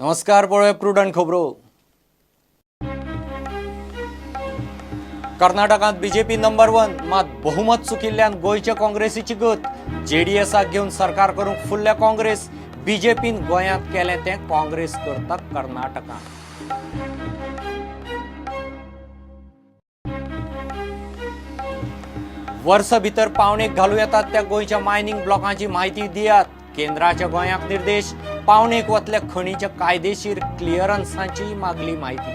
नमस्कार. पळोवया प्रुडंट खबरो. कर्नाटकात बीजेपी नंबर 1 मात बहुमत चुकिल्ल्यान गोयच्या काँग्रेसीची गत. जेडीएसाक घेवन सरकार करूंक फुडल्या काँग्रेस. बीजेपीन गोंयांत केलें तें काँग्रेस करता कर्नाटकात. वर्सा भितर पावणेक घालूं येतात त्या गोंयच्या मायनिंग ब्लॉकांची म्हायती दियात. केंद्राच्या गोंयाक निर्देश. पावणेक वतल्या खणीच्या कायदेशीर क्लिअरन्सांची मागली म्हायती.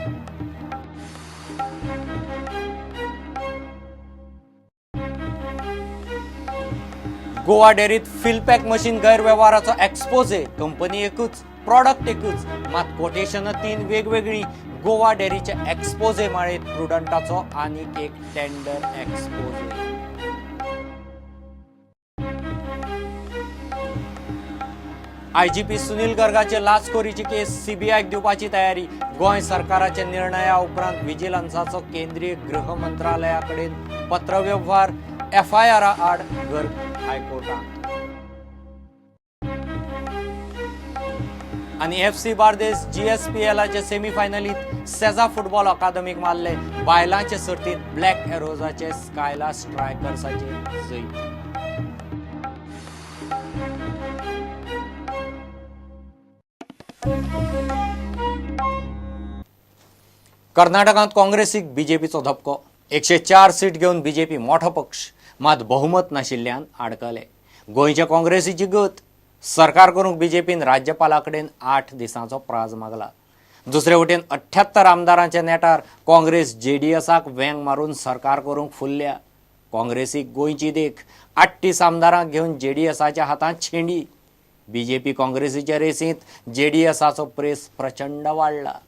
गोवा डेअरीत फिलपॅक मशीन गैरव्यवहाराचो एक्सपोजे. कंपनी एकूच, प्रॉडक्ट एकूच, मात कोटेशनां 3 वेगवेगळी. गोवा डेअरीच्या एक्सपोजे माळेत प्रुडंटाचो आनीक एक टेंडर एक्सपोजे. आयजीपी सुनील गर्गाचे लाचखोरीची केस सीबीआयक दिवपाची तयारी. गोंय सरकाराच्या निर्णया उपरांत विजिलन्साचो केंद्रीय गृह मंत्रालयाकडेन पत्रव्यवहार. एफआयआर आड गर्ग हायकोर्टात. आणि एफसी बार्देस जीएसपीएलाच्या सेमीफायनलीत सेजा फुटबॉल अकादमीक मारले. बायलांचे सर्तीत ब्लॅक एरोजाचे स्कायला स्ट्रायकर्साचे जैत. कर्नाटकात काँग्रेसीक बीजेपीचो धपको. 104 सीट घेवन बीजेपी मोठो पक्ष, मात बहुमत नाशिल्ल्यान आडकले. गोंयच्या काँग्रेसीची गत. सरकार करूंक बीजेपीन राज्यपालाकडेन 8 दिसांचो प्राझ मागला. दुसरे वटेन 78 आमदारांच्या नेटार काँग्रेस जेडीएसाक वेंग मारून सरकार करूंक फुल्ल्या. काँग्रेसीक गोंयची देख. 38 आमदारांक घेवन जेडीएसाच्या हातांत शेंडी. बीजेपी काँग्रेसीच्या रेसींत जेडीएसाचो प्रेस प्रचंड वाडला.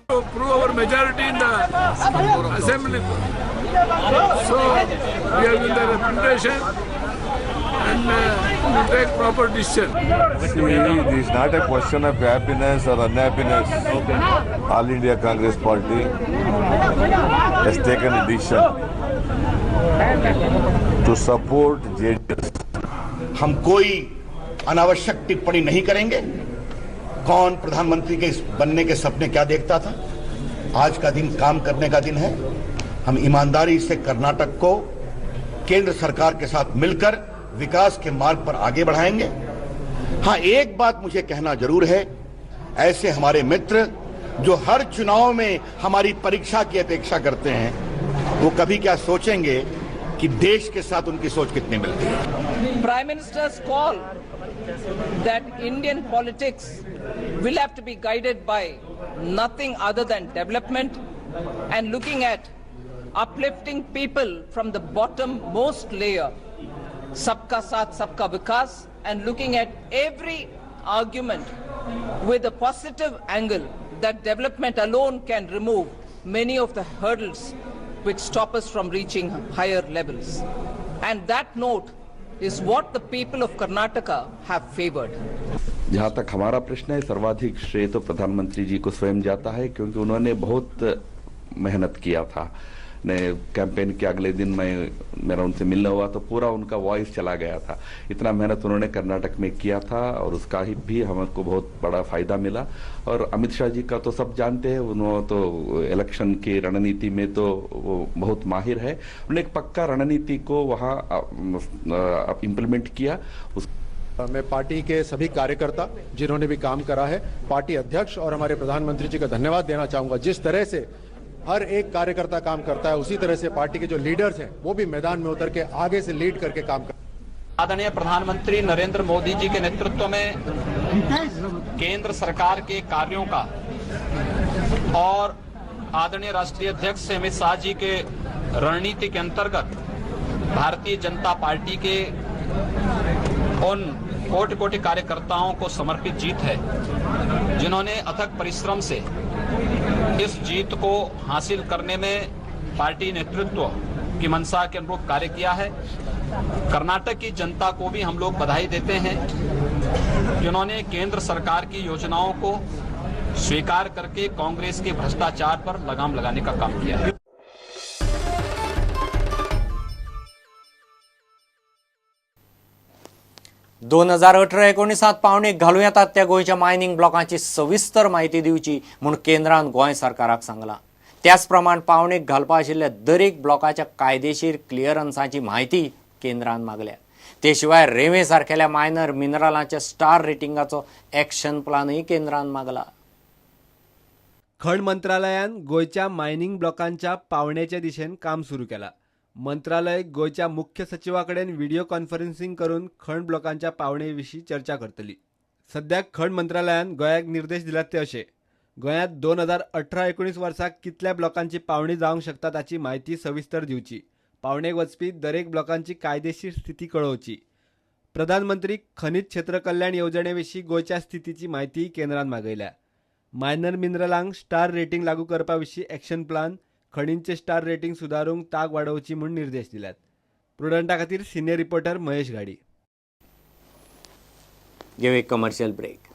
To prove our majority in the assembly. So we are in the representation and we take proper decision. See, it is not a question of happiness or unhappiness. All India Congress Party has taken a decision to support JDS. हम कोई अनावश्यक टिप्पणी नहीं करेंगे. कौन प्रधानमंत्री के बनने के सपने क्या देखता था? आज का दिन काम करने का दिन है. हम ईमानदारी से कर्नाटक को केंद्र सरकार के साथ मिलकर विकास के मार्ग पर आगे बढ़ाएंगे. हाँ, एक बात मुझे कहना जरूर है. ऐसे हमारे मित्र जो हर चुनाव में हमारी परीक्षा की अपेक्षा करते हैं, वो कभी क्या सोचेंगे कि देश के साथ उनकी सोच कितनी मिलती है. Prime Minister's call that Indian politics will have to be guided by nothing other than development and looking at uplifting people from the bottom-most layer, sabka saath sabka vikas, and looking at every argument with a positive angle that development alone can remove many of the hurdles which stop us from reaching higher levels. And that note is what the people of Karnataka have favored. जहाँ तक हमारा प्रश्न है, सर्वाधिक श्रेय तो प्रधानमंत्री जी को स्वयं जाता है, क्योंकि उन्होंने बहुत मेहनत किया था. ने कैंपेन के अगले दिन मेरा उनसे मिलना हुआ तो पूरा उनका वॉइस चला गया था. इतना मेहनत उन्होंने कर्नाटक में किया था और उसका ही भी हमको बहुत बड़ा फायदा मिला. और अमित शाह जी का तो सब जानते हैं, उन्होंने तो इलेक्शन की रणनीति में तो वो बहुत माहिर है. उन्होंने एक पक्का रणनीति को वहाँ इम्प्लीमेंट किया. मैं पार्टी के सभी कार्यकर्ता जिन्होंने भी काम करा है, पार्टी अध्यक्ष और हमारे प्रधानमंत्री जी का धन्यवाद देना चाहूंगा. जिस तरह से हर एक कार्यकर्ता काम करता है, उसी तरह से पार्टी के जो लीडर्स हैं वो भी मैदान में उतर के आगे से लीड करके काम करते हैं. आदरणीय प्रधानमंत्री नरेंद्र मोदी जी के नेतृत्व में केंद्र सरकार के कार्यों का और आदरणीय राष्ट्रीय अध्यक्ष अमित शाह जी के रणनीति के अंतर्गत भारतीय जनता पार्टी के उन कोटि कोटि कार्यकर्ताओं को समर्पित जीत है, जिन्होंने अथक परिश्रम से इस जीत को हासिल करने में पार्टी नेतृत्व की मंशा के अनुरूप कार्य किया है। कर्नाटक की जनता को भी हम लोग बधाई देते हैं, जिन्होंने केंद्र सरकार की योजनाओं को स्वीकार करके कांग्रेस के भ्रष्टाचार पर लगाम लगाने का काम किया है। दोन 2018-19 पावणेक घालूं येतात त्या गोंयच्या मायनिंग ब्लॉकांची सविस्तर माहिती दिवची म्हूण केंद्रान गोंय सरकाराक सांगलां। त्याच प्रमाण पावणेक घालपा आशिल्ल्या दरेक ब्लॉकाच्या कायदेशीर क्लिअरन्साची माहिती केंद्रान मागल्या। ते शिवाय रेवे सारकेल्या मायनर मिनरलांच्या स्टार रेटिंगाचो एक्शन प्लानय केंद्रान मागला। खण मंत्रालयान गोयच्या मायनिंग ब्लॉकांच्या पावण्याच्या दिशेन काम सुरू केला। मंत्रालय गोयच्या मुख्य सचिवाकडेन व्हिडिओ कॉन्फरन्सिंग करून खण ब्लॉकांच्या पावणेविशीं चर्चा करतली। सद्याक खण मंत्रालयान गोंयाक निर्देश दिल्यात ते अशे: गोंयांत 2018-19 वर्साक कितल्या ब्लॉकांची पावणी जावंक शकता ताची म्हायती सविस्तर दिवची, पावणेक वचपी दरेक ब्लॉकांची कायदेशीर स्थिती कळोवची। प्रधानमंत्री खनिज क्षेत्र कल्याण येवजणेविशीं गोंयच्या स्थितीची म्हायती केंद्रान मागयल्या। मायनर मिनरलांक स्टार रेटिंग लागू करपा विशीं एक्शन प्लान, खणींचे स्टार रेटिंग सुदारूंक तांक वाडोवची म्हूण निर्देश दिल्यात। प्रुडंटा खातीर सिनियर रिपोर्टर महेश घाडी। घेऊ एक कमर्शियल ब्रेक।